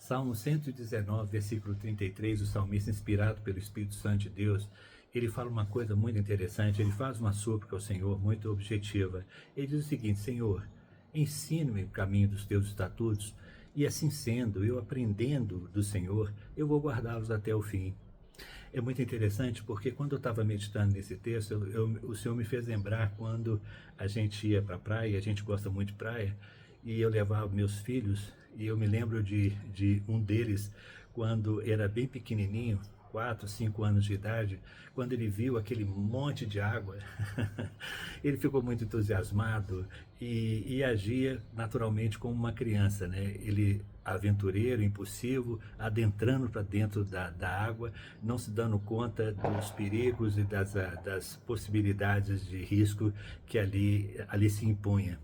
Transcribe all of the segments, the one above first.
Salmo 119, versículo 33, o salmista, inspirado pelo Espírito Santo de Deus, ele fala uma coisa muito interessante, ele faz uma súplica ao Senhor muito objetiva. Ele diz o seguinte: Senhor, ensine-me o caminho dos teus estatutos, e assim sendo, eu aprendendo do Senhor, eu vou guardá-los até o fim. É muito interessante porque quando eu estava meditando nesse texto, o Senhor me fez lembrar quando a gente ia para a praia, a gente gosta muito de praia, e eu levava meus filhos, e eu me lembro de um deles, quando era bem pequenininho, 4, 5 anos de idade, quando ele viu aquele monte de água, ele ficou muito entusiasmado e agia naturalmente como uma criança, né? Ele aventureiro, impulsivo, adentrando para dentro da água, não se dando conta dos perigos e das possibilidades de risco que ali se impunha.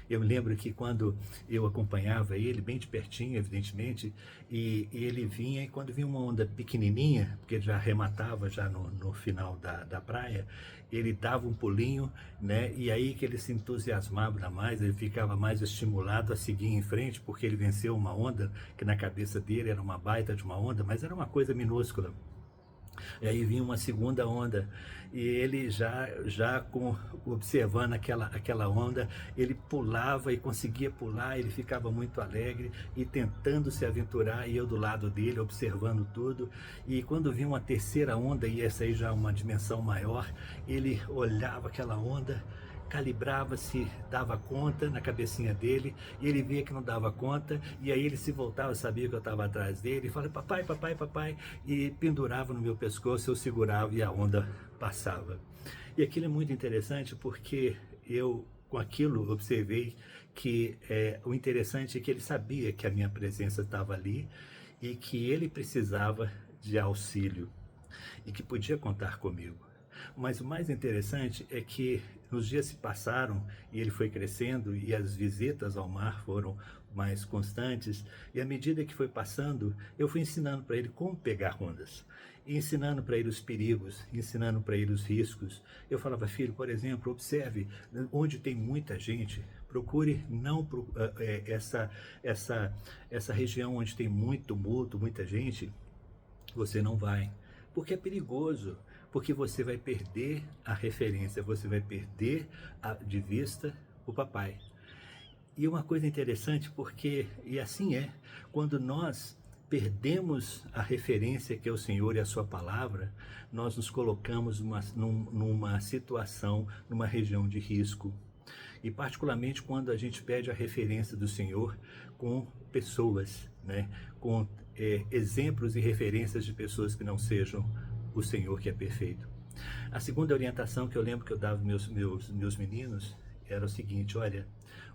Eu me lembro que quando eu acompanhava ele, bem de pertinho, evidentemente, e ele vinha, e quando vinha uma onda pequenininha, porque ele já arrematava já no final da praia, ele dava um pulinho, né? E aí que ele se entusiasmava ainda mais, ele ficava mais estimulado a seguir em frente, porque ele venceu uma onda, que na cabeça dele era uma baita de uma onda, mas era uma coisa minúscula. E aí vinha uma segunda onda, e ele observando aquela onda, ele pulava e conseguia pular, ele ficava muito alegre e tentando se aventurar, e eu do lado dele observando tudo. E quando vinha uma terceira onda, e essa aí já uma dimensão maior, ele olhava aquela onda, calibrava-se, dava conta na cabecinha dele, e ele via que não dava conta, e aí ele se voltava, sabia que eu estava atrás dele, e falava: papai, papai, papai, e pendurava no meu pescoço, eu segurava e a onda passava. E aquilo é muito interessante porque eu, com aquilo, observei que o interessante é que ele sabia que a minha presença estava ali e que ele precisava de auxílio e que podia contar comigo. Mas o mais interessante é que os dias se passaram e ele foi crescendo, e as visitas ao mar foram mais constantes, e à medida que foi passando, eu fui ensinando para ele como pegar ondas, e ensinando para ele os perigos, ensinando para ele os riscos. Eu falava: filho, por exemplo, observe onde tem muita gente, procure não essa região onde tem muito tumulto, muita gente, você não vai, porque é perigoso, porque você vai perder a referência, você vai perder de vista o papai. E uma coisa interessante, porque, e assim é, quando nós perdemos a referência que é o Senhor e a sua palavra, nós nos colocamos numa situação, numa região de risco. E particularmente quando a gente perde a referência do Senhor com pessoas, né? Com exemplos e referências de pessoas que não sejam o Senhor, que é perfeito. A segunda orientação que eu lembro que eu dava aos meus meninos era o seguinte: olha,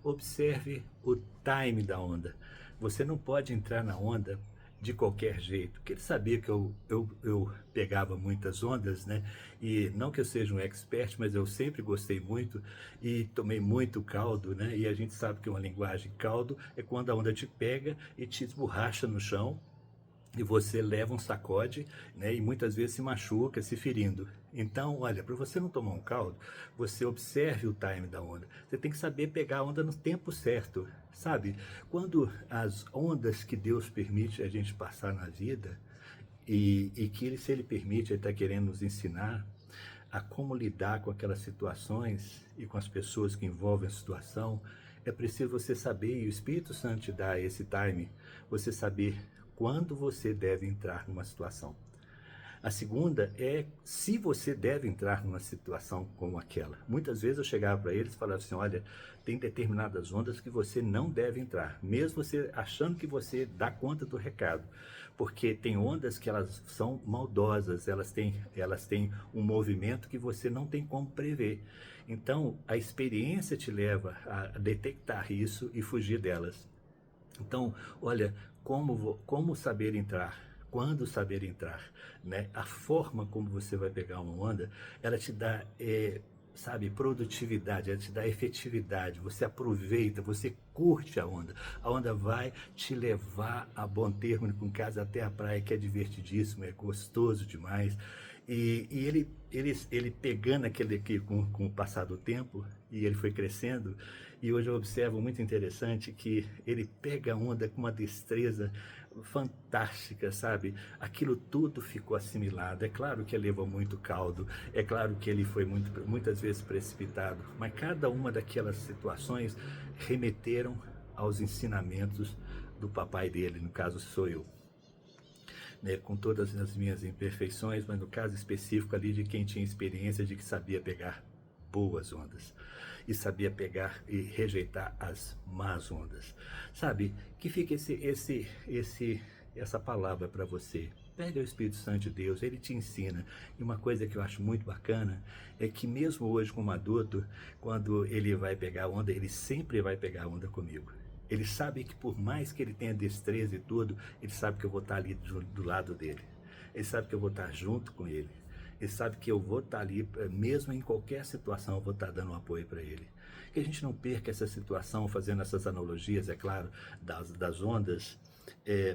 observe o time da onda. Você não pode entrar na onda de qualquer jeito, porque ele sabia que eu pegava muitas ondas, né? E não que eu seja um expert, mas eu sempre gostei muito e tomei muito caldo, né? E a gente sabe que uma linguagem caldo é quando a onda te pega e te esborracha no chão, e você leva um sacode, né, e muitas vezes se machuca, se ferindo. Então, olha, para você não tomar um caldo, você observe o time da onda. Você tem que saber pegar a onda no tempo certo, sabe? Quando as ondas que Deus permite a gente passar na vida, e que ele, se ele permite, ele está querendo nos ensinar a como lidar com aquelas situações e com as pessoas que envolvem a situação, é preciso você saber, e o Espírito Santo te dá esse time, você saber quando você deve entrar numa situação. A segunda é se você deve entrar numa situação como aquela. Muitas vezes eu chegava para eles e falava assim: olha, tem determinadas ondas que você não deve entrar, mesmo você achando que você dá conta do recado, porque tem ondas que elas são maldosas, elas têm um movimento que você não tem como prever. Então a experiência te leva a detectar isso e fugir delas. Então, olha, como saber entrar, quando saber entrar, né? A forma como você vai pegar uma onda, ela te dá, sabe, produtividade, ela te dá efetividade, você aproveita, você curte a onda vai te levar a bom termo, com casa até a praia, que é divertidíssimo, é gostoso demais. E ele pegando aquele aqui com o passar do tempo, e ele foi crescendo, e hoje eu observo muito interessante que ele pega a onda com uma destreza fantástica, sabe? Aquilo tudo ficou assimilado. É claro que ele levou muito caldo, é claro que ele foi muitas vezes precipitado, mas cada uma daquelas situações remeteram aos ensinamentos do papai dele, no caso sou eu, né, com todas as minhas imperfeições, mas no caso específico ali de quem tinha experiência, de que sabia pegar boas ondas e sabia pegar e rejeitar as más ondas. Sabe, que fica essa palavra para você. Pega o Espírito Santo de Deus, ele te ensina. E uma coisa que eu acho muito bacana é que mesmo hoje como adulto, quando ele vai pegar onda, ele sempre vai pegar onda comigo. Ele sabe que por mais que ele tenha destreza e tudo, ele sabe que eu vou estar ali do lado dele. Ele sabe que eu vou estar junto com ele. Ele sabe que eu vou estar ali, mesmo em qualquer situação, eu vou estar dando um apoio para ele. Que a gente não perca essa situação, fazendo essas analogias, é claro, das ondas,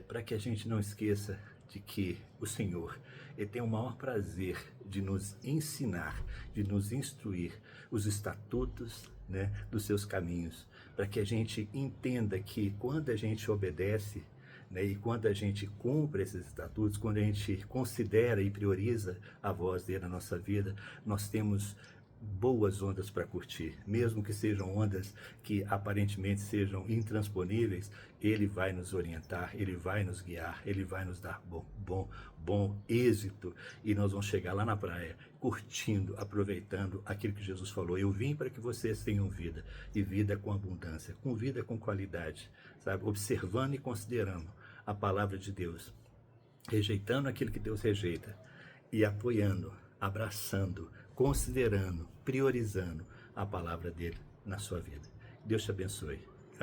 para que a gente não esqueça de que o Senhor, ele tem o maior prazer de nos ensinar, de nos instruir os estatutos, né, dos seus caminhos, para que a gente entenda que quando a gente obedece, né, e quando a gente cumpre esses estatutos, quando a gente considera e prioriza a voz dele na nossa vida, nós temos boas ondas para curtir, mesmo que sejam ondas que aparentemente sejam intransponíveis, ele vai nos orientar, ele vai nos guiar, ele vai nos dar bom êxito e nós vamos chegar lá na praia curtindo, aproveitando aquilo que Jesus falou. Eu vim para que vocês tenham vida e vida com abundância, com vida com qualidade, sabe? Observando e considerando a palavra de Deus, rejeitando aquilo que Deus rejeita e apoiando, abraçando, considerando, priorizando a palavra dele na sua vida. Deus te abençoe.